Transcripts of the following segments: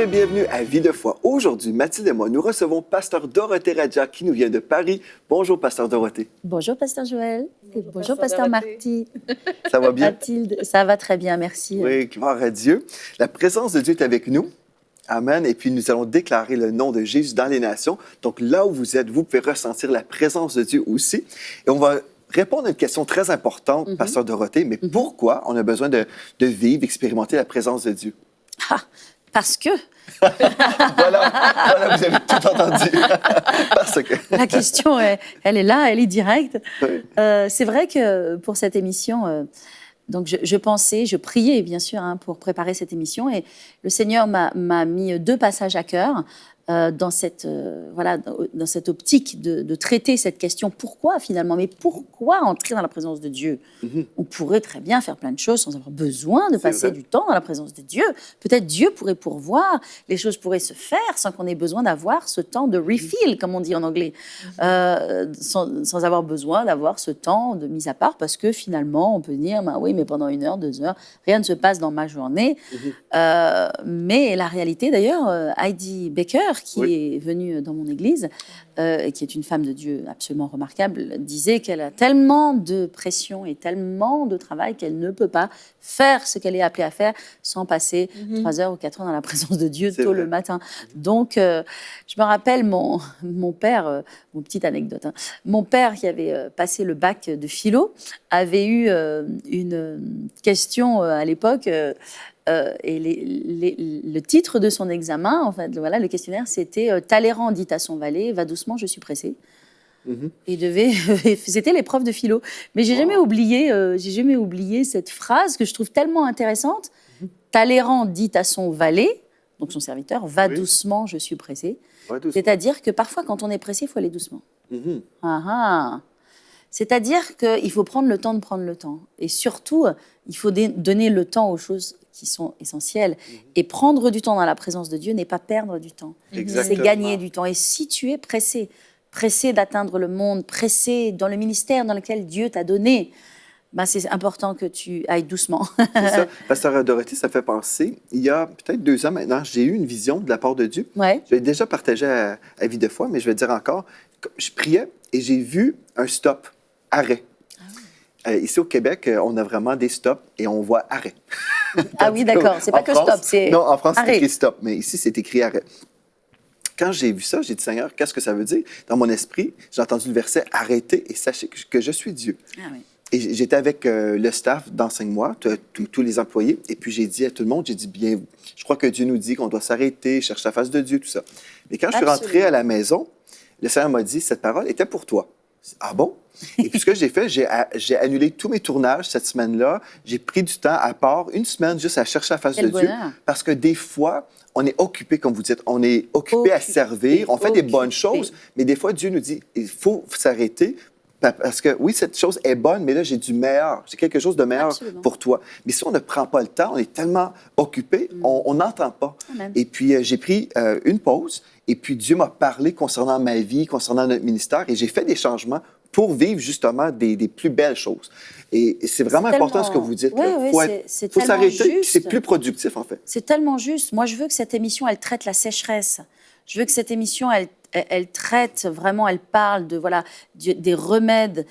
bienvenue à Vie de foi. Aujourd'hui, Mathilde et moi, nous recevons Pasteur Dorothée Radja qui nous vient de Paris. Bonjour, Pasteur Dorothée. Bonjour, Pasteur Joël. Bonjour, Pasteur Marty. Ça va bien? Mathilde, ça va très bien, merci. Oui, gloire à Dieu. La présence de Dieu est avec nous. Amen. Et puis, nous allons déclarer le nom de Jésus dans les nations. Donc, là où vous êtes, vous pouvez ressentir la présence de Dieu aussi. Et on va répondre à une question très importante, Pasteur Dorothée. Mais pourquoi on a besoin de vivre, expérimenter la présence de Dieu? Ah, parce que... voilà, vous avez tout entendu. Parce que... La question, elle est là, elle est directe. Oui. C'est vrai que pour cette émission... Donc, je priais, bien sûr, pour préparer cette émission. Et le Seigneur m'a mis 2 passages à cœur dans cette optique de traiter cette question. Pourquoi, finalement? Mais pourquoi entrer dans la présence de Dieu? On pourrait très bien faire plein de choses sans avoir besoin de passer du temps dans la présence de Dieu. Peut-être Dieu pourrait pourvoir, les choses pourraient se faire sans qu'on ait besoin d'avoir ce temps de refill, comme on dit en anglais, sans avoir besoin d'avoir ce temps de mise à part, parce que finalement, on peut dire, ben oui, mais pendant 1 heure, 2 heures, rien ne se passe dans ma journée. Mais la réalité, d'ailleurs, Heidi Baker, qui est venue dans mon église, et qui est une femme de Dieu absolument remarquable, disait qu'elle a tellement de pression et tellement de travail qu'elle ne peut pas faire ce qu'elle est appelée à faire sans passer 3 heures ou 4 heures dans la présence de Dieu tôt le matin. Donc, je me rappelle mon père, une petite anecdote, mon père qui avait passé le bac de philo avait eu une question à l'époque. Et le titre de son examen, en fait, voilà, le questionnaire, c'était « Talleyrand dit à son valet, va doucement, je suis pressé ». C'était l'épreuve de philo. Mais j'ai jamais oublié cette phrase que je trouve tellement intéressante. Talleyrand dit à son valet, donc son serviteur, va doucement, je suis pressé. C'est-à-dire que parfois, quand on est pressé, il faut aller doucement. C'est-à-dire qu'il faut prendre le temps de prendre le temps. Et surtout, il faut donner le temps aux choses qui sont essentielles. Et prendre du temps dans la présence de Dieu n'est pas perdre du temps. C'est gagner du temps. Et si tu es pressé d'atteindre le monde, pressé dans le ministère dans lequel Dieu t'a donné, ben c'est important que tu ailles doucement. C'est ça. Pasteur Dorothée, ça fait penser, il y a peut-être 2 ans maintenant, j'ai eu une vision de la part de Dieu. Ouais. Je l'ai déjà partagé à Vie de foi, mais je vais le dire encore. Je priais et j'ai vu un stop, arrêt. Ici au Québec, on a vraiment des stops et on voit arrêt. Ah oui, d'accord. C'est pas que stop, c'est non, en France, c'est arrêt. écrit stop, mais ici, c'est écrit arrêt. Quand j'ai vu ça, j'ai dit, Seigneur, qu'est-ce que ça veut dire? Dans mon esprit, j'ai entendu le verset « Arrêtez et sachez que je suis Dieu ». Et j'étais avec le staff d'Enseigne-moi, tous les employés, et puis j'ai dit à tout le monde, j'ai dit, bien, je crois que Dieu nous dit qu'on doit s'arrêter, chercher la face de Dieu, tout ça. Mais quand je suis rentré à la maison, le Seigneur m'a dit, cette parole était pour toi. Ah bon? Et puis ce que j'ai fait, j'ai annulé tous mes tournages cette semaine-là. J'ai pris du temps à part, 1 semaine juste à chercher la face de Dieu. Parce que des fois, on est occupé, comme vous dites, on est occupé à servir, on fait des bonnes choses, mais des fois, Dieu nous dit, il faut s'arrêter. Parce que oui, cette chose est bonne, mais là, j'ai du meilleur. J'ai quelque chose de meilleur pour toi. Mais si on ne prend pas le temps, on est tellement occupé, on n'entend pas. Amen. Et puis, j'ai pris une pause. Et puis, Dieu m'a parlé concernant ma vie, concernant notre ministère. Et j'ai fait des changements pour vivre justement des plus belles choses. Et c'est vraiment important ce que vous dites. Il faut s'arrêter, c'est plus productif, en fait. C'est tellement juste. Moi, je veux que cette émission, elle traite la sécheresse. Je veux que cette émission, elle traite vraiment, elle parle des remèdes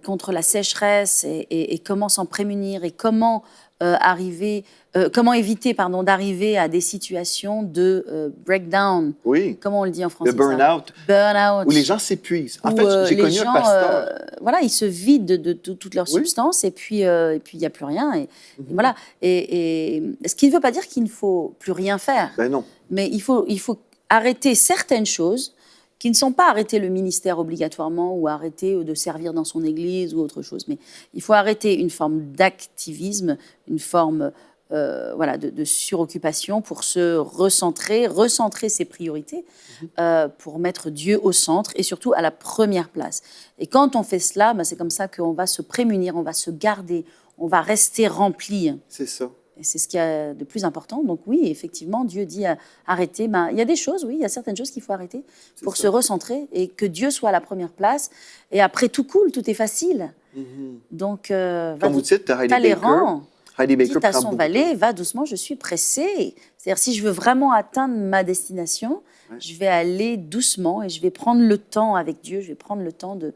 contre la sécheresse et comment s'en prémunir et comment éviter d'arriver à des situations de breakdown. Oui. Comment on le dit en français? Le burn-out. Burn-out. Où les gens s'épuisent. En fait, j'ai connu un pasteur. Ils se vident de toutes leurs substances et puis il n'y a plus rien. Et voilà. Et ce qui ne veut pas dire qu'il ne faut plus rien faire. Ben non. Mais il faut arrêter certaines choses qui ne sont pas arrêter le ministère obligatoirement ou arrêter de servir dans son église ou autre chose. Mais il faut arrêter une forme d'activisme, une forme de suroccupation pour se recentrer ses priorités, pour mettre Dieu au centre et surtout à la première place. Et quand on fait cela, c'est comme ça qu'on va se prémunir, on va se garder, on va rester rempli. C'est ça. Et c'est ce qu'il y a de plus important. Donc oui, effectivement, Dieu dit arrêtez. Il y a des choses, oui, il y a certaines choses qu'il faut arrêter pour se recentrer et que Dieu soit à la première place. Et après, tout coule, tout est facile. Donc, comme vous dites, Heidi Baker, Heidi Baker dit à prend son beaucoup valet, va doucement, je suis pressée. C'est-à-dire, si je veux vraiment atteindre ma destination, je vais aller doucement et je vais prendre le temps avec Dieu, je vais prendre le temps de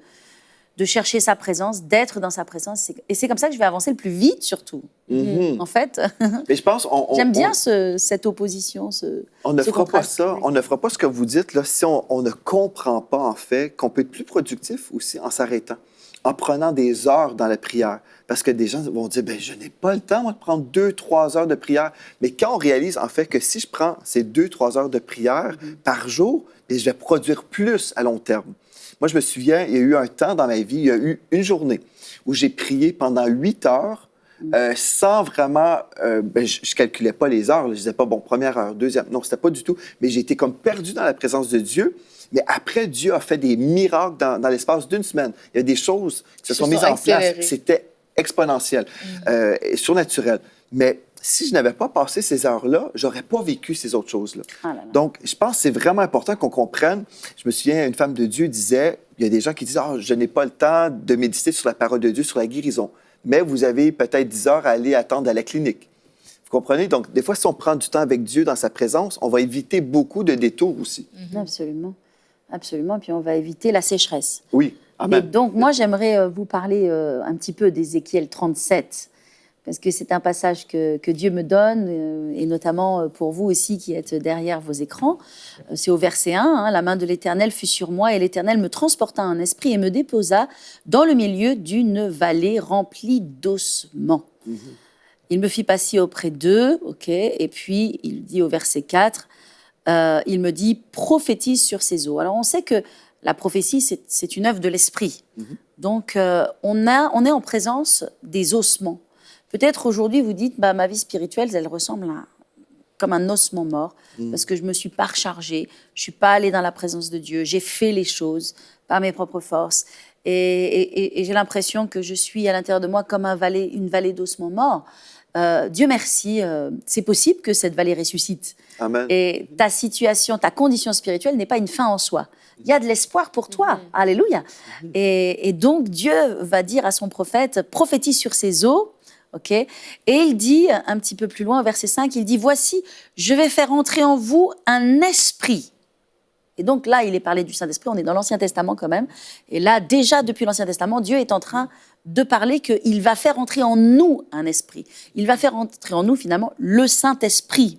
chercher sa présence, d'être dans sa présence. Et c'est comme ça que je vais avancer le plus vite, surtout. En fait, mais je pense, j'aime bien cette opposition. On ne fera pas ça, on ne fera pas ce que vous dites là, si on ne comprend pas, en fait, qu'on peut être plus productif aussi en s'arrêtant, en prenant des heures dans la prière. Parce que des gens vont dire, ben je n'ai pas le temps, moi, de prendre 2-3 heures de prière. Mais quand on réalise, en fait, que si je prends ces 2-3 heures de prière par jour, bien, je vais produire plus à long terme. Moi, je me souviens, il y a eu un temps dans ma vie, il y a eu une journée où j'ai prié pendant 8 heures sans vraiment... je ne calculais pas les heures, là, je ne disais pas, bon, première heure, deuxième... Non, c'était pas du tout. Mais j'ai été comme perdu dans la présence de Dieu. Mais après, Dieu a fait des miracles dans l'espace d'une semaine. Il y a des choses qui se sont mises en place. C'était exponentiel, surnaturel. Mais si je n'avais pas passé ces heures-là, je n'aurais pas vécu ces autres choses-là. Donc, je pense que c'est vraiment important qu'on comprenne. Je me souviens, une femme de Dieu disait, il y a des gens qui disent, « je n'ai pas le temps de méditer sur la parole de Dieu, sur la guérison. » Mais vous avez peut-être 10 heures à aller attendre à la clinique. Vous comprenez? Donc, des fois, si on prend du temps avec Dieu dans sa présence, on va éviter beaucoup de détours aussi. Absolument. Absolument. Puis on va éviter la sécheresse. Oui. Mais donc, moi, j'aimerais vous parler un petit peu d'Ézéchiel 37. Parce que c'est un passage que Dieu me donne, et notamment pour vous aussi qui êtes derrière vos écrans. C'est au verset 1, la main de l'Éternel fut sur moi, et l'Éternel me transporta un esprit et me déposa dans le milieu d'une vallée remplie d'ossements. Il me fit passer auprès d'eux, et puis il dit au verset 4, il me dit, prophétise sur ces eaux. Alors on sait que la prophétie, c'est une œuvre de l'esprit. Donc on est en présence des ossements. Peut-être aujourd'hui, vous dites, ma vie spirituelle, elle ressemble comme un ossement mort, parce que je ne me suis pas rechargée, je ne suis pas allée dans la présence de Dieu, j'ai fait les choses par mes propres forces, et j'ai l'impression que je suis à l'intérieur de moi comme une vallée d'ossements morts. Dieu merci, c'est possible que cette vallée ressuscite. Amen. Et ta situation, ta condition spirituelle n'est pas une fin en soi. Il y a de l'espoir pour toi. Alléluia. Et donc, Dieu va dire à son prophète, prophétise sur ces eaux. Et il dit, un petit peu plus loin, au verset 5, il dit, voici, je vais faire entrer en vous un esprit. Et donc là, il est parlé du Saint-Esprit, on est dans l'Ancien Testament quand même. Et là, déjà, depuis l'Ancien Testament, Dieu est en train de parler qu'il va faire entrer en nous un esprit. Il va faire entrer en nous, finalement, le Saint-Esprit.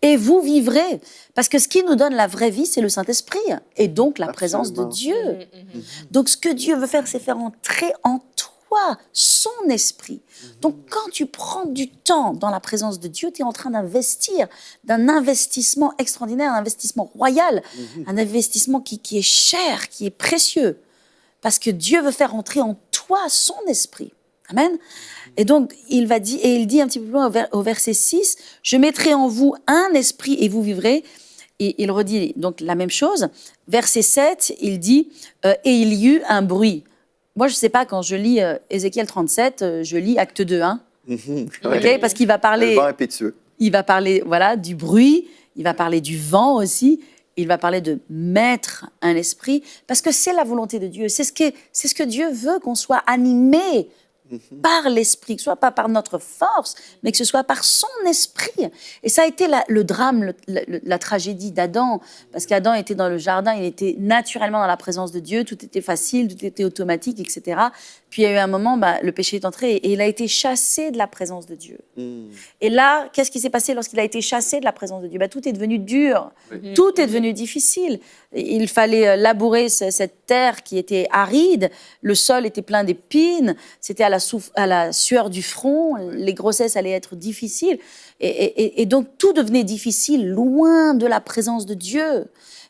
Et vous vivrez. Parce que ce qui nous donne la vraie vie, c'est le Saint-Esprit. Et donc, la présence de Dieu. Donc, ce que Dieu veut faire, c'est faire entrer en toi son esprit. Donc, quand tu prends du temps dans la présence de Dieu, tu es en train d'investir, d'un investissement extraordinaire, un investissement royal, un investissement qui est cher, qui est précieux, parce que Dieu veut faire entrer en toi son esprit. Amen. Et donc, il dit un petit peu plus loin au verset 6, « Je mettrai en vous un esprit et vous vivrez ». Et il redit donc la même chose. Verset 7, il dit « Et il y eut un bruit ». Moi, je ne sais pas, quand je lis Ézéchiel 37, je lis Acte 2, parce qu'il va parler... Le vent impétueux. Il va parler du bruit, il va parler du vent aussi, il va parler de mettre un esprit, parce que c'est la volonté de Dieu. C'est ce que Dieu veut, qu'on soit animé par l'esprit, que ce soit pas par notre force, mais que ce soit par son esprit. Et ça a été le drame, la tragédie d'Adam, parce qu'Adam était dans le jardin, il était naturellement dans la présence de Dieu, tout était facile, tout était automatique, etc. Puis il y a eu un moment, le péché est entré et il a été chassé de la présence de Dieu. Et là, qu'est-ce qui s'est passé lorsqu'il a été chassé de la présence de Dieu? Tout est devenu dur, tout est devenu difficile. Il fallait labourer cette terre qui était aride, le sol était plein d'épines, c'était à la sueur du front, les grossesses allaient être difficiles. Et donc, tout devenait difficile, loin de la présence de Dieu.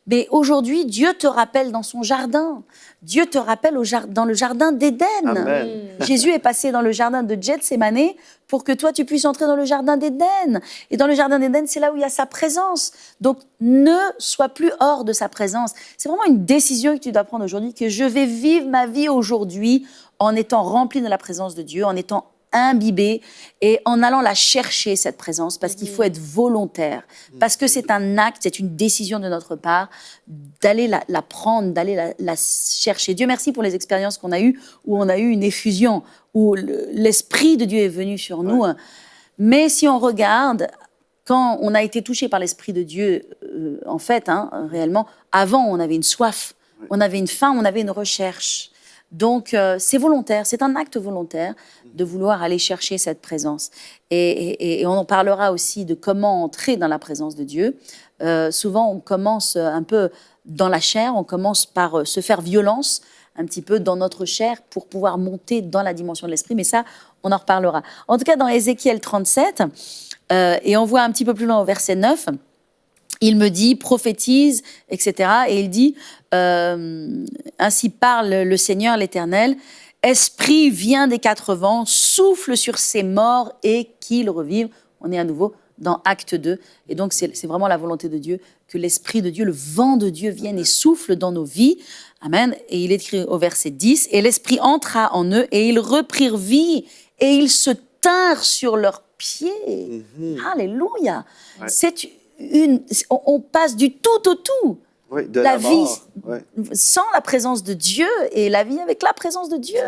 Mais aujourd'hui, Dieu te rappelle dans son jardin. Dieu te rappelle dans le jardin d'Éden. Amen. Jésus est passé dans le jardin de Gethsémane pour que toi, tu puisses entrer dans le jardin d'Éden. Et dans le jardin d'Éden, c'est là où il y a sa présence. Donc, ne sois plus hors de sa présence. C'est vraiment une décision que tu dois prendre aujourd'hui, que je vais vivre ma vie aujourd'hui en étant rempli de la présence de Dieu, en étant imbiber et en allant la chercher, cette présence, parce qu'il faut être volontaire, parce que c'est un acte, c'est une décision de notre part d'aller la prendre, d'aller la chercher. Dieu merci pour les expériences qu'on a eues, où on a eu une effusion, où l'Esprit de Dieu est venu sur nous. Mais si on regarde, quand on a été touché par l'Esprit de Dieu, en fait, réellement, avant, on avait une soif, on avait une faim, on avait une recherche. Donc, c'est volontaire, c'est un acte volontaire de vouloir aller chercher cette présence. Et on en parlera aussi de comment entrer dans la présence de Dieu. Souvent, on commence un peu dans la chair, on commence par se faire violence un petit peu dans notre chair pour pouvoir monter dans la dimension de l'esprit. Mais ça, on en reparlera. En tout cas, dans Ézéchiel 37, et on voit un petit peu plus loin au verset 9, il me dit, prophétise, etc. Et il dit, ainsi parle le Seigneur l'Éternel, Esprit vient des quatre vents, souffle sur ces morts et qu'ils revivent. On est à nouveau dans Acte 2. Et donc, c'est vraiment la volonté de Dieu, que l'Esprit de Dieu, le vent de Dieu vienne et souffle dans nos vies. Amen. Et il écrit au verset 10, « Et l'Esprit entra en eux et ils reprirent vie et ils se tinrent sur leurs pieds. Alléluia. C'est on passe du tout au tout. Oui, de la vie sans la présence de Dieu et la vie avec la présence de Dieu.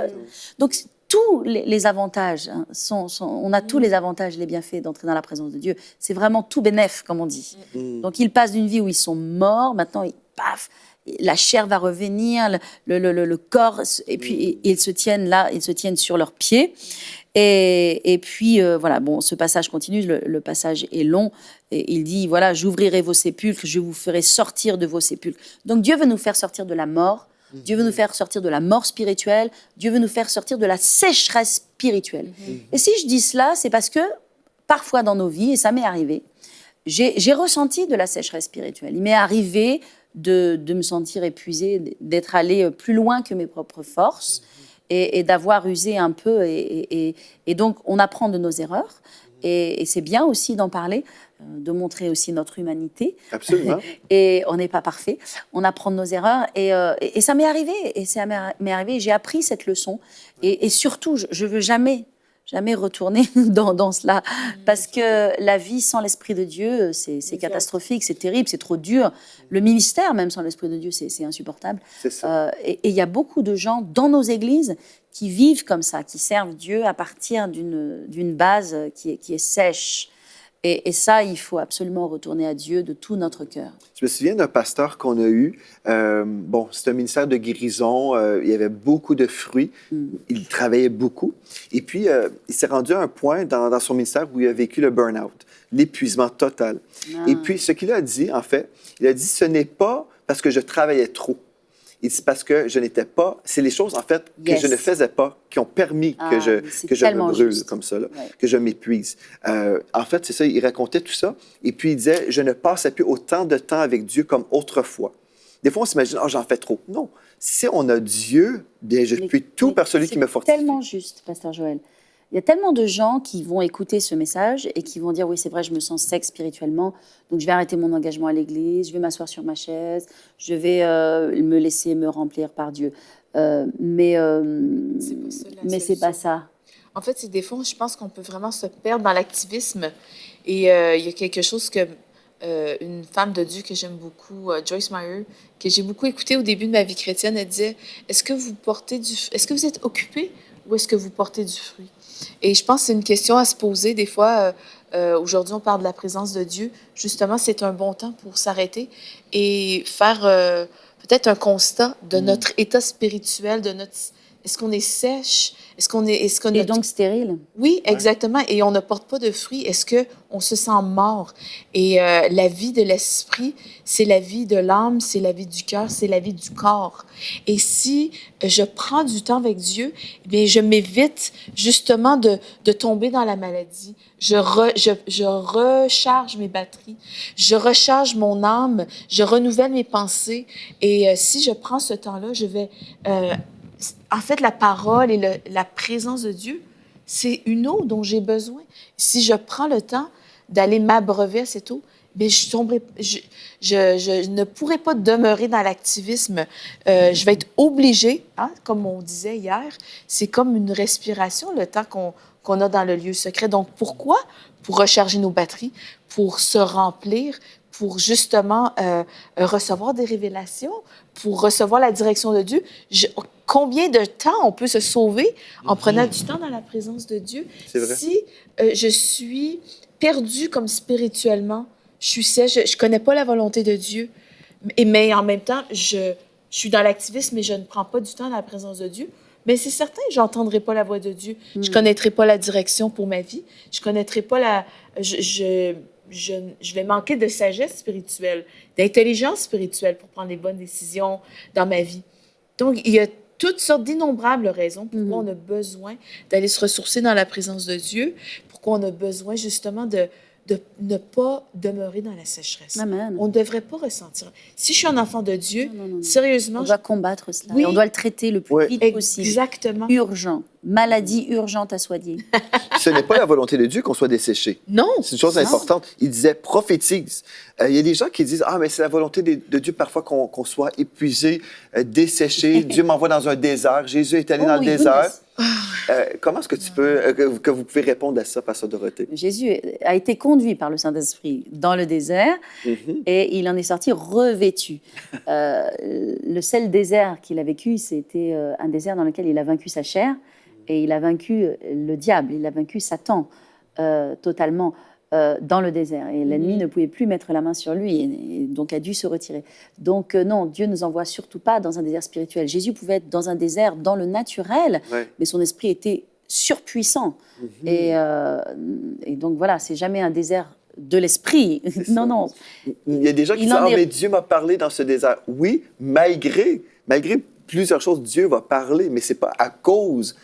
Donc, tous les avantages, on a tous les avantages, les bienfaits d'entrer dans la présence de Dieu. C'est vraiment tout bénef, comme on dit. Donc, ils passent d'une vie où ils sont morts, maintenant, paf, la chair va revenir, le corps, et puis ils se tiennent là, ils se tiennent sur leurs pieds. Et puis, voilà, bon, ce passage continue, le passage est long. Et il dit, voilà, j'ouvrirai vos sépulcres, je vous ferai sortir de vos sépulcres. Donc, Dieu veut nous faire sortir de la mort. Dieu veut nous faire sortir de la mort spirituelle. Dieu veut nous faire sortir de la sécheresse spirituelle. Et si je dis cela, c'est parce que, parfois dans nos vies, et ça m'est arrivé, j'ai ressenti de la sécheresse spirituelle. Il m'est arrivé de me sentir épuisée, d'être allée plus loin que mes propres forces. Et d'avoir usé un peu. Et donc, on apprend de nos erreurs. Et c'est bien aussi d'en parler, de montrer aussi notre humanité. Absolument. Et on n'est pas parfait. On apprend de nos erreurs. Et ça m'est arrivé. Et ça m'est arrivé. J'ai appris cette leçon. Et surtout, je ne veux jamais retourner dans cela. Parce que la vie sans l'Esprit de Dieu, c'est catastrophique, c'est terrible, c'est trop dur. Le ministère, même sans l'Esprit de Dieu, c'est insupportable. C'est ça. Et il y a beaucoup de gens dans nos églises qui vivent comme ça, qui servent Dieu à partir d'une base qui est sèche. Et ça, il faut absolument retourner à Dieu de tout notre cœur. Je me souviens d'un pasteur qu'on a eu. C'est un ministère de guérison. Il y avait beaucoup de fruits. Il travaillait beaucoup. Et puis, il s'est rendu à un point dans son ministère où il a vécu le burn-out, l'épuisement total. Et puis, ce qu'il a dit, en fait, il a dit, ce n'est pas parce que je travaillais trop. Il dit parce que je n'étais pas... C'est les choses, en fait, que je ne faisais pas qui ont permis que je me brûle juste. Comme ça, là, que je m'épuise. En fait, c'est ça, il racontait tout ça. Et puis, il disait, je ne passais plus autant de temps avec Dieu comme autrefois. Des fois, on s'imagine, j'en fais trop. Non. Si on a Dieu, bien, je puis tout par celui qui me fortifie. C'est tellement juste, Pasteur Joël. Il y a tellement de gens qui vont écouter ce message et qui vont dire « Oui, c'est vrai, je me sens sec spirituellement, donc je vais arrêter mon engagement à l'Église, je vais m'asseoir sur ma chaise, je vais me laisser me remplir par Dieu. » Mais c'est pas ça. En fait, c'est des fois, je pense qu'on peut vraiment se perdre dans l'activisme. Et il y a quelque chose que une femme de Dieu que j'aime beaucoup, Joyce Meyer, que j'ai beaucoup écoutée au début de ma vie chrétienne, elle disait « Est-ce que vous êtes occupé ou est-ce que vous portez du fruit? » Et je pense que c'est une question à se poser. Des fois, aujourd'hui, on parle de la présence de Dieu. Justement, c'est un bon temps pour s'arrêter et faire peut-être un constat de notre état spirituel, est-ce qu'on est sèche? Et donc stérile. Oui, exactement. Et on ne porte pas de fruits. Est-ce qu'on se sent mort? Et la vie de l'esprit, c'est la vie de l'âme, c'est la vie du cœur, c'est la vie du corps. Et si je prends du temps avec Dieu, eh bien, je m'évite justement de tomber dans la maladie. Je recharge mes batteries, je recharge mon âme, je renouvelle mes pensées. Et si je prends ce temps-là, je vais... en fait, la parole et la présence de Dieu, c'est une eau dont j'ai besoin. Si je prends le temps d'aller m'abreuver à cette eau, bien, je ne pourrai pas demeurer dans l'activisme. Je vais être obligée, comme on disait hier, c'est comme une respiration, le temps qu'on a dans le lieu secret. Donc, pourquoi? Pour recharger nos batteries, pour se remplir, pour justement recevoir des révélations, pour recevoir la direction de Dieu. Combien de temps on peut se sauver en prenant du temps dans la présence de Dieu? C'est vrai. Si je suis perdue comme spirituellement, je suis sèche, je ne connais pas la volonté de Dieu, mais en même temps, je suis dans l'activisme, mais je ne prends pas du temps dans la présence de Dieu, mais c'est certain que je n'entendrai pas la voix de Dieu. Je ne connaîtrai pas la direction pour ma vie. Je ne connaîtrai pas je vais manquer de sagesse spirituelle, d'intelligence spirituelle pour prendre les bonnes décisions dans ma vie. Donc, il y a toutes sortes d'innombrables raisons pourquoi on a besoin d'aller se ressourcer dans la présence de Dieu, pourquoi on a besoin justement de ne pas demeurer dans la sécheresse. Amen. On ne devrait pas ressentir. Si je suis un enfant de Dieu, sérieusement... On doit combattre cela. Oui. Et on doit le traiter le plus vite possible. Exactement. Urgent. Maladie urgente à soigner. Ce n'est pas la volonté de Dieu qu'on soit desséché. Non. C'est une chose importante. Il disait prophétise. Il y a des gens qui disent mais c'est la volonté de Dieu parfois qu'on soit épuisé, desséché. Dieu m'envoie dans un désert. Jésus est allé dans le désert. Comment est-ce que tu peux que vous pouvez répondre à ça, Pasteur Dorothée? Jésus a été conduit par le Saint-Esprit dans le désert et il en est sorti revêtu. Le seul désert qu'il a vécu, c'était un désert dans lequel il a vaincu sa chair et il a vaincu le diable, il a vaincu Satan totalement dans le désert. Et l'ennemi ne pouvait plus mettre la main sur lui et donc a dû se retirer. Donc non, Dieu ne nous envoie surtout pas dans un désert spirituel. Jésus pouvait être dans un désert dans le naturel, mais son esprit était surpuissant. Et donc voilà, c'est jamais un désert de l'esprit. Non. Il y a des gens qui disent mais Dieu m'a parlé dans ce désert. Oui, malgré plusieurs choses, Dieu va parler, mais c'est pas à cause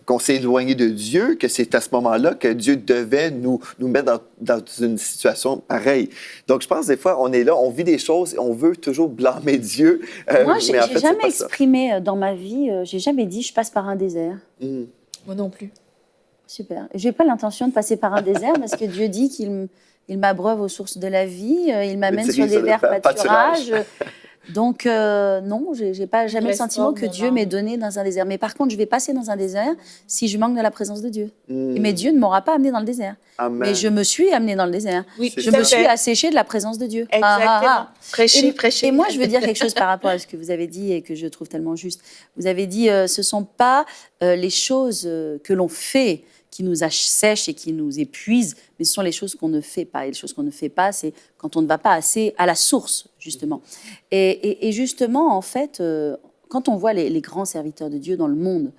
qu'on s'est éloigné de Dieu que c'est à ce moment-là que Dieu devait nous mettre dans une situation pareille. Donc, je pense des fois, on est là, on vit des choses et on veut toujours blâmer Dieu. Moi, j'ai jamais exprimé dans ma vie, j'ai jamais dit je passe par un désert. Moi non plus. Super. Je n'ai pas l'intention de passer par un désert parce que Dieu dit qu'il m'abreuve aux sources de la vie, il m'amène sur des verts pâturages. Donc, non, je n'ai pas jamais le sentiment que Dieu m'ait donné dans un désert. Mais par contre, je vais passer dans un désert si je manque de la présence de Dieu. Mais Dieu ne m'aura pas amené dans le désert. Amen. Mais je me suis amenée dans le désert. Oui, je me suis asséchée de la présence de Dieu. Exactement. Prêcher. Et moi, je veux dire quelque chose par rapport à ce que vous avez dit et que je trouve tellement juste. Vous avez dit, ce ne sont pas les choses que l'on fait qui nous assèchent et qui nous épuisent, mais ce sont les choses qu'on ne fait pas. Et les choses qu'on ne fait pas, c'est quand on ne va pas assez à la source, justement. Et justement, en fait, quand on voit les grands serviteurs de Dieu dans le monde,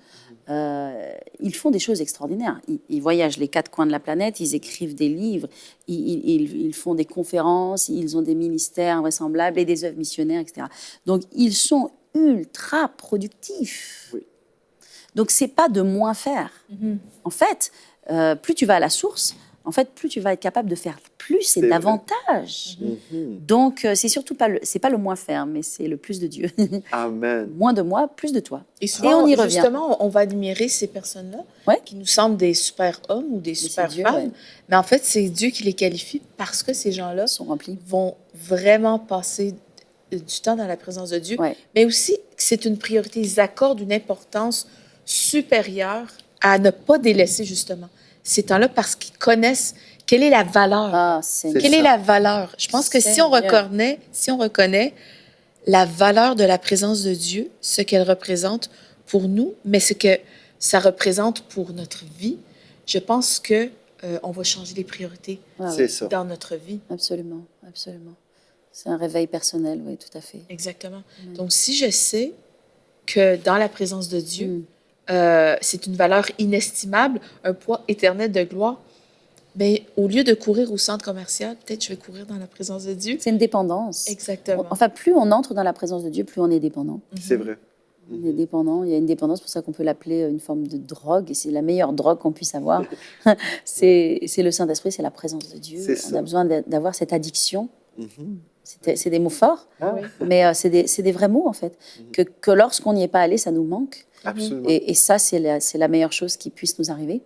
ils font des choses extraordinaires. Ils voyagent les 4 coins de la planète, ils écrivent des livres, ils font des conférences, ils ont des ministères invraisemblables et des œuvres missionnaires, etc. Donc, ils sont ultra productifs. Oui. Donc, ce n'est pas de moins faire. En fait, plus tu vas à la source, en fait, plus tu vas être capable de faire plus et davantage. Donc, c'est surtout pas le moins faire, mais c'est le plus de Dieu. Amen. Moins de moi, plus de toi. Et souvent, on y revient. Justement, on va admirer ces personnes-là qui nous semblent des super hommes ou des super femmes. Mais en fait, c'est Dieu qui les qualifie parce que ces gens-là sont remplis. Vont vraiment passer du temps dans la présence de Dieu. Mais aussi, c'est une priorité. Ils accordent une importance supérieure à ne pas délaisser, justement, ces temps-là parce qu'ils connaissent quelle est la valeur. Quelle est la valeur? Je pense que si on reconnaît la valeur de la présence de Dieu, ce qu'elle représente pour nous, mais ce que ça représente pour notre vie, je pense que on va changer les priorités dans notre vie. Absolument, absolument. C'est un réveil personnel, oui, tout à fait. Exactement. Donc, si je sais que dans la présence de Dieu, c'est une valeur inestimable, un poids éternel de gloire, bien, au lieu de courir au centre commercial, peut-être je vais courir dans la présence de Dieu. C'est une dépendance. Exactement. Enfin, plus on entre dans la présence de Dieu, plus on est dépendant. C'est vrai. On est dépendant. Il y a une dépendance, pour ça qu'on peut l'appeler une forme de drogue, et c'est la meilleure drogue qu'on puisse avoir. c'est le Saint-Esprit, c'est la présence de Dieu. On a besoin d'avoir cette addiction. C'est des mots forts, mais c'est des vrais mots, en fait. Que lorsqu'on n'y est pas allé, ça nous manque. Absolument. Et ça, c'est la meilleure chose qui puisse nous arriver,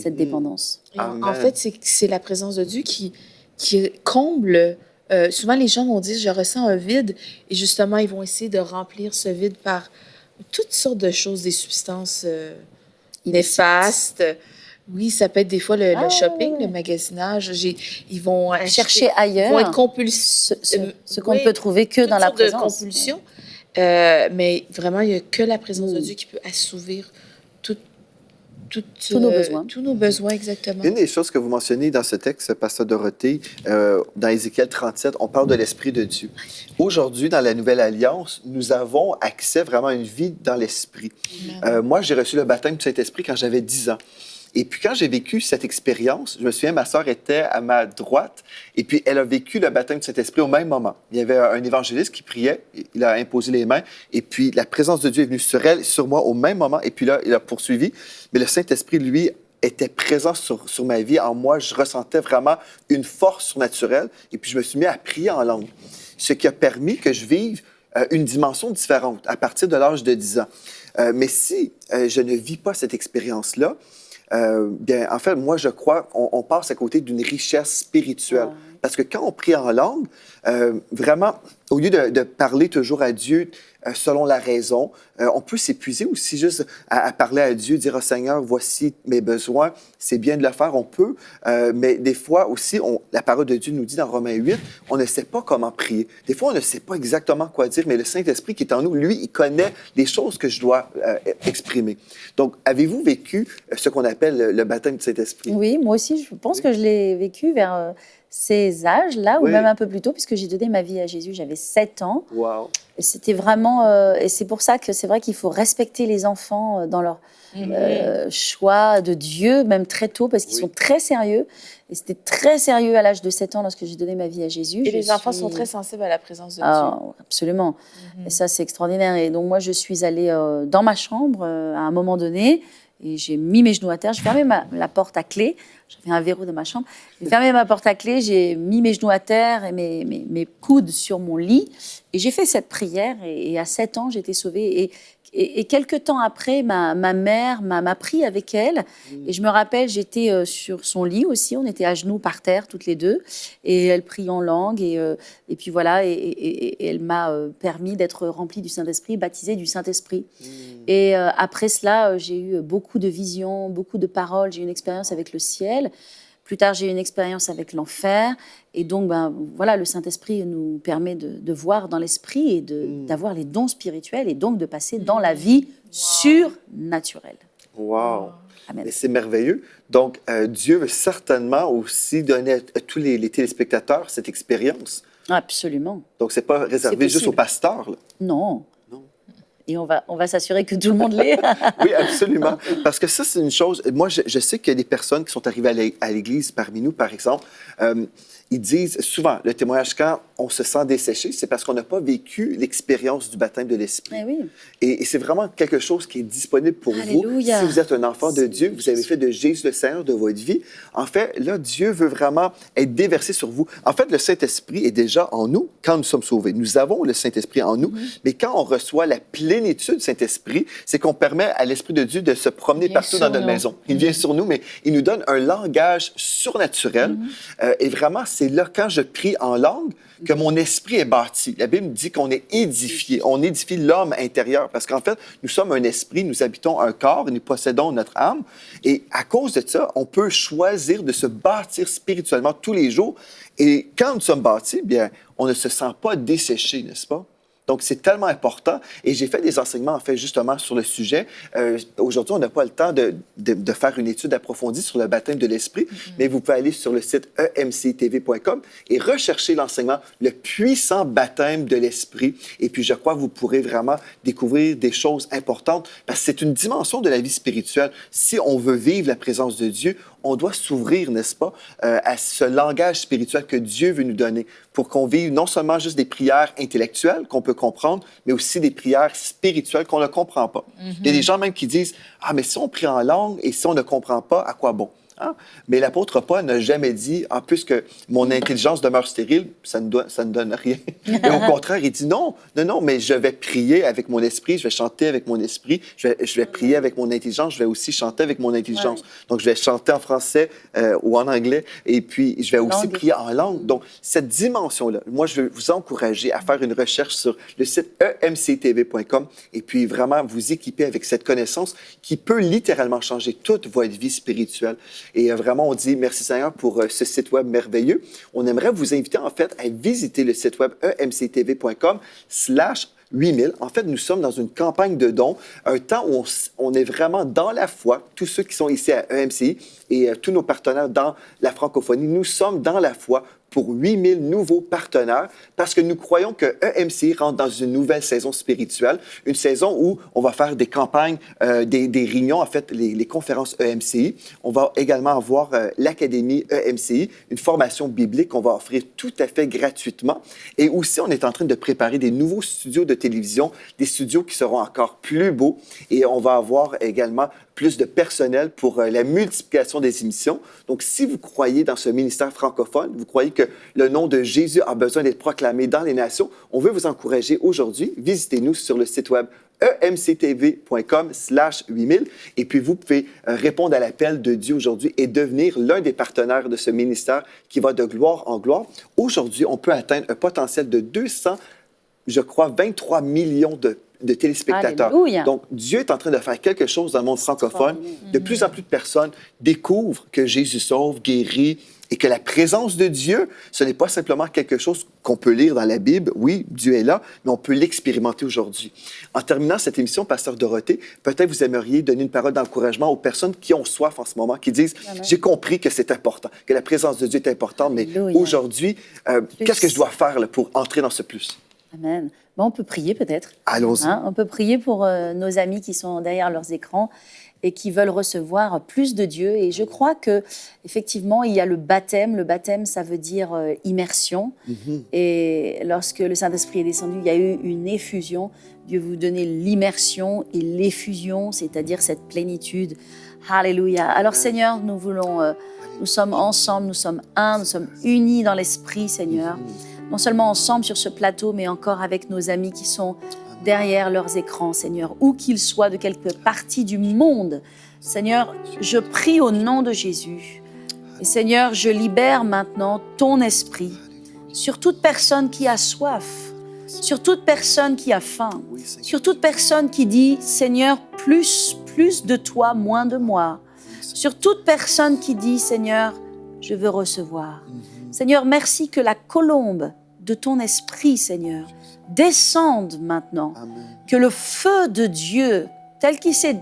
cette dépendance. En fait, c'est la présence de Dieu qui comble. Souvent, les gens vont dire, je ressens un vide, et justement, ils vont essayer de remplir ce vide par toutes sortes de choses, des substances néfastes, Oui, ça peut être des fois le shopping, le magasinage. Ils vont chercher ailleurs. Vont être compulsifs. Ce qu'on ne peut trouver que dans la présence. De compulsion. Mais vraiment, il n'y a que la présence de Dieu qui peut assouvir tous nos besoins, exactement. Une des choses que vous mentionnez dans ce texte, Pasteur Dorothée, dans Ézéchiel 37, on parle de l'Esprit de Dieu. Aujourd'hui, dans la Nouvelle Alliance, nous avons accès vraiment à une vie dans l'Esprit. Moi, j'ai reçu le baptême du Saint-Esprit quand j'avais 10 ans. Et puis, quand j'ai vécu cette expérience, je me souviens, ma sœur était à ma droite, et puis elle a vécu le baptême du Saint-Esprit au même moment. Il y avait un évangéliste qui priait, il a imposé les mains, et puis la présence de Dieu est venue sur elle, sur moi au même moment, et puis là, il a poursuivi. Mais le Saint-Esprit, lui, était présent sur ma vie. En moi, je ressentais vraiment une force surnaturelle, et puis je me suis mis à prier en langue, ce qui a permis que je vive une dimension différente à partir de l'âge de 10 ans. Mais si je ne vis pas cette expérience-là, bien, en fait, moi, je crois qu'on passe à côté d'une richesse spirituelle. Parce que quand on prie en langue, vraiment, au lieu de parler toujours à Dieu selon la raison, on peut s'épuiser aussi juste à parler à Dieu, dire « Oh Seigneur, voici mes besoins ». C'est bien de le faire, on peut. Mais des fois aussi, la parole de Dieu nous dit dans Romains 8, on ne sait pas comment prier. Des fois, on ne sait pas exactement quoi dire, mais le Saint-Esprit qui est en nous, lui, il connaît les choses que je dois exprimer. Donc, avez-vous vécu ce qu'on appelle le baptême du Saint-Esprit? Oui, moi aussi, je pense que je l'ai vécu vers ces âges-là, ou même un peu plus tôt, puisque j'ai donné ma vie à Jésus, j'avais 7 ans. Wow. C'était vraiment... et c'est pour ça que c'est vrai qu'il faut respecter les enfants dans leur choix de Dieu, même très tôt, parce qu'ils sont très sérieux. Et c'était très sérieux à l'âge de 7 ans lorsque j'ai donné ma vie à Jésus. Et les enfants sont très sensibles à la présence de Dieu. Absolument. Et ça, c'est extraordinaire. Et donc, moi, je suis allée dans ma chambre à un moment donné, et j'ai mis mes genoux à terre, j'ai fermé la porte à clé. J'avais un verrou dans ma chambre. J'ai fermé ma porte à clé, j'ai mis mes genoux à terre et mes coudes sur mon lit. Et j'ai fait cette prière. Et à 7 ans, j'ai été sauvée. Et quelques temps après, ma mère m'a pris avec elle. Et je me rappelle, j'étais sur son lit aussi. On était à genoux par terre, toutes les deux. Et elle prie en langue. Et puis voilà. Et elle m'a permis d'être remplie du Saint-Esprit, baptisée du Saint-Esprit. Et après cela, j'ai eu beaucoup de visions, beaucoup de paroles. J'ai eu une expérience avec le ciel. Plus tard, j'ai eu une expérience avec l'enfer. Et donc, voilà, le Saint-Esprit nous permet de voir dans l'esprit et d'avoir les dons spirituels et donc de passer dans la vie surnaturelle. Wow! Amen. Mais c'est merveilleux. Donc, Dieu veut certainement aussi donner à tous les téléspectateurs cette expérience. Absolument. Donc, ce n'est pas réservé juste aux pasteurs. Là. Non. Et on va s'assurer que tout le monde l'ait. Oui, absolument. Parce que ça, c'est une chose... Moi, je sais qu'il y a des personnes qui sont arrivées à l'Église parmi nous, par exemple. Ils disent souvent, le témoignage, quand on se sent desséché, c'est parce qu'on n'a pas vécu l'expérience du baptême de l'Esprit. Oui. Et c'est vraiment quelque chose qui est disponible pour Alléluia. vous. Si vous êtes un enfant de Dieu, vous avez fait de Jésus le Seigneur de votre vie. En fait, là, Dieu veut vraiment être déversé sur vous. En fait, le Saint-Esprit est déjà en nous quand nous sommes sauvés. Nous avons le Saint-Esprit en nous, mais quand on reçoit la plénitude du Saint-Esprit, c'est qu'on permet à l'Esprit de Dieu de se promener partout dans notre maison. Il vient sur nous, mais il nous donne un langage surnaturel. Et vraiment, c'est là, quand je prie en langue, que mon esprit est bâti. La Bible dit qu'on est édifié. On édifie l'homme intérieur parce qu'en fait, nous sommes un esprit, nous habitons un corps et nous possédons notre âme. Et à cause de ça, on peut choisir de se bâtir spirituellement tous les jours. Et quand nous sommes bâtis, bien, on ne se sent pas desséché, n'est-ce pas? Donc, c'est tellement important. Et j'ai fait des enseignements, en fait, justement, sur le sujet. Aujourd'hui, on n'a pas le temps de faire une étude approfondie sur le baptême de l'Esprit, mais vous pouvez aller sur le site emctv.com et rechercher l'enseignement « Le puissant baptême de l'Esprit ». Et puis, je crois que vous pourrez vraiment découvrir des choses importantes parce que c'est une dimension de la vie spirituelle. Si on veut vivre la présence de Dieu, on doit s'ouvrir, n'est-ce pas, à ce langage spirituel que Dieu veut nous donner pour qu'on vive non seulement juste des prières intellectuelles qu'on peut comprendre, mais aussi des prières spirituelles qu'on ne comprend pas. Il y a des gens même qui disent « Ah, mais si on prie en langue et si on ne comprend pas, à quoi bon? » Ah, mais l'apôtre Paul n'a jamais dit, puisque mon intelligence demeure stérile, ça ne donne rien. Et au contraire, il dit non, mais je vais prier avec mon esprit, je vais chanter avec mon esprit, je vais prier avec mon intelligence, je vais aussi chanter avec mon intelligence. Ouais. Donc, je vais chanter en français ou en anglais, et puis je vais aussi prier en langue. Donc, cette dimension-là, moi, je veux vous encourager à faire une recherche sur le site emctv.com et puis vraiment vous équiper avec cette connaissance qui peut littéralement changer toute votre vie spirituelle. Et vraiment, on dit merci Seigneur pour ce site web merveilleux. On aimerait vous inviter en fait à visiter le site web emctv.com/8000. En fait, nous sommes dans une campagne de dons, un temps où on est vraiment dans la foi. Tous ceux qui sont ici à EMCI et tous nos partenaires dans la francophonie, nous sommes dans la foi pour 8000 nouveaux partenaires parce que nous croyons que EMCI rentre dans une nouvelle saison spirituelle, une saison où on va faire des campagnes, des réunions, en fait, les conférences EMCI. On va également avoir l'Académie EMCI, une formation biblique qu'on va offrir tout à fait gratuitement. Et aussi, on est en train de préparer des nouveaux studios de télévision, des studios qui seront encore plus beaux. Et on va avoir également plus de personnel pour la multiplication des émissions. Donc, si vous croyez dans ce ministère francophone, vous croyez que le nom de Jésus a besoin d'être proclamé dans les nations, on veut vous encourager aujourd'hui. Visitez-nous sur le site web emctv.com/8000 et puis vous pouvez répondre à l'appel de Dieu aujourd'hui et devenir l'un des partenaires de ce ministère qui va de gloire en gloire. Aujourd'hui, on peut atteindre un potentiel de 23 millions de téléspectateurs. Alléluia. Donc, Dieu est en train de faire quelque chose dans le monde francophone. De plus en plus de personnes découvrent que Jésus sauve, guérit, et que la présence de Dieu, ce n'est pas simplement quelque chose qu'on peut lire dans la Bible. Oui, Dieu est là, mais on peut l'expérimenter aujourd'hui. En terminant cette émission, Pasteur Dorothée, peut-être vous aimeriez donner une parole d'encouragement aux personnes qui ont soif en ce moment, qui disent « J'ai compris que c'est important, que la présence de Dieu est importante, mais aujourd'hui, qu'est-ce que je dois faire là, pour entrer dans ce plus? » Amen. Bon, on peut prier peut-être. Allons-y. On peut prier pour nos amis qui sont derrière leurs écrans et qui veulent recevoir plus de Dieu. Et je crois qu'effectivement, il y a le baptême. Le baptême, ça veut dire immersion. Et lorsque le Saint-Esprit est descendu, il y a eu une effusion. Dieu vous donnait l'immersion et l'effusion, c'est-à-dire cette plénitude. Alléluia. Alors Seigneur, nous sommes ensemble, nous sommes un, nous sommes unis dans l'Esprit, Seigneur. Non seulement ensemble sur ce plateau, mais encore avec nos amis qui sont derrière leurs écrans, Seigneur, où qu'ils soient, de quelque partie du monde. Seigneur, je prie au nom de Jésus. Et Seigneur, je libère maintenant ton esprit sur toute personne qui a soif, sur toute personne qui a faim, sur toute personne qui dit, Seigneur, plus de toi, moins de moi. Sur toute personne qui dit, Seigneur, je veux recevoir. Seigneur, merci que la colombe de ton esprit, Seigneur, descende maintenant. Amen. Que le feu de Dieu, tel qu'il s'est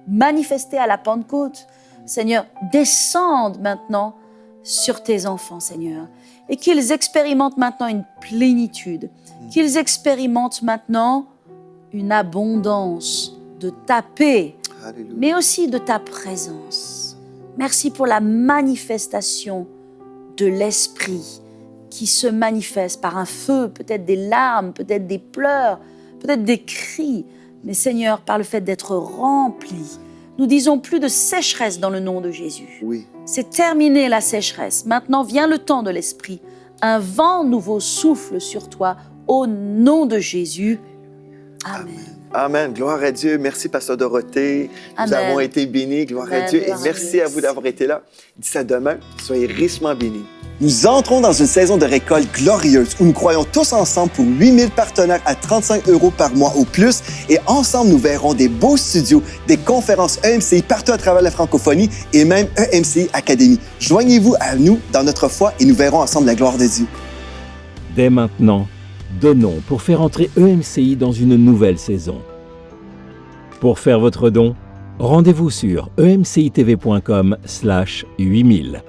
manifesté à la Pentecôte, Seigneur, descende maintenant sur tes enfants, Seigneur, et qu'ils expérimentent maintenant une plénitude, qu'ils expérimentent maintenant une abondance de ta paix, Alléluia. Mais aussi de ta présence. Merci pour la manifestation de l'Esprit qui se manifeste par un feu, peut-être des larmes, peut-être des pleurs, peut-être des cris. Mais Seigneur, par le fait d'être rempli, nous disons plus de sécheresse dans le nom de Jésus. Oui. C'est terminé la sécheresse. Maintenant vient le temps de l'Esprit. Un vent nouveau souffle sur toi au nom de Jésus. Amen. Amen. Gloire à Dieu. Merci, Pasteur Dorothée. Nous avons été bénis. Gloire à Dieu. Et merci à vous d'avoir été là. D'ici à demain, soyez richement bénis. Nous entrons dans une saison de récolte glorieuse où nous croyons tous ensemble pour 8000 partenaires à 35 € par mois ou plus. Et ensemble, nous verrons des beaux studios, des conférences EMCI partout à travers la francophonie et même EMCI Académie. Joignez-vous à nous dans notre foi et nous verrons ensemble la gloire de Dieu. Dès maintenant, donnons pour faire entrer EMCI dans une nouvelle saison. Pour faire votre don, rendez-vous sur emcitv.com/8000.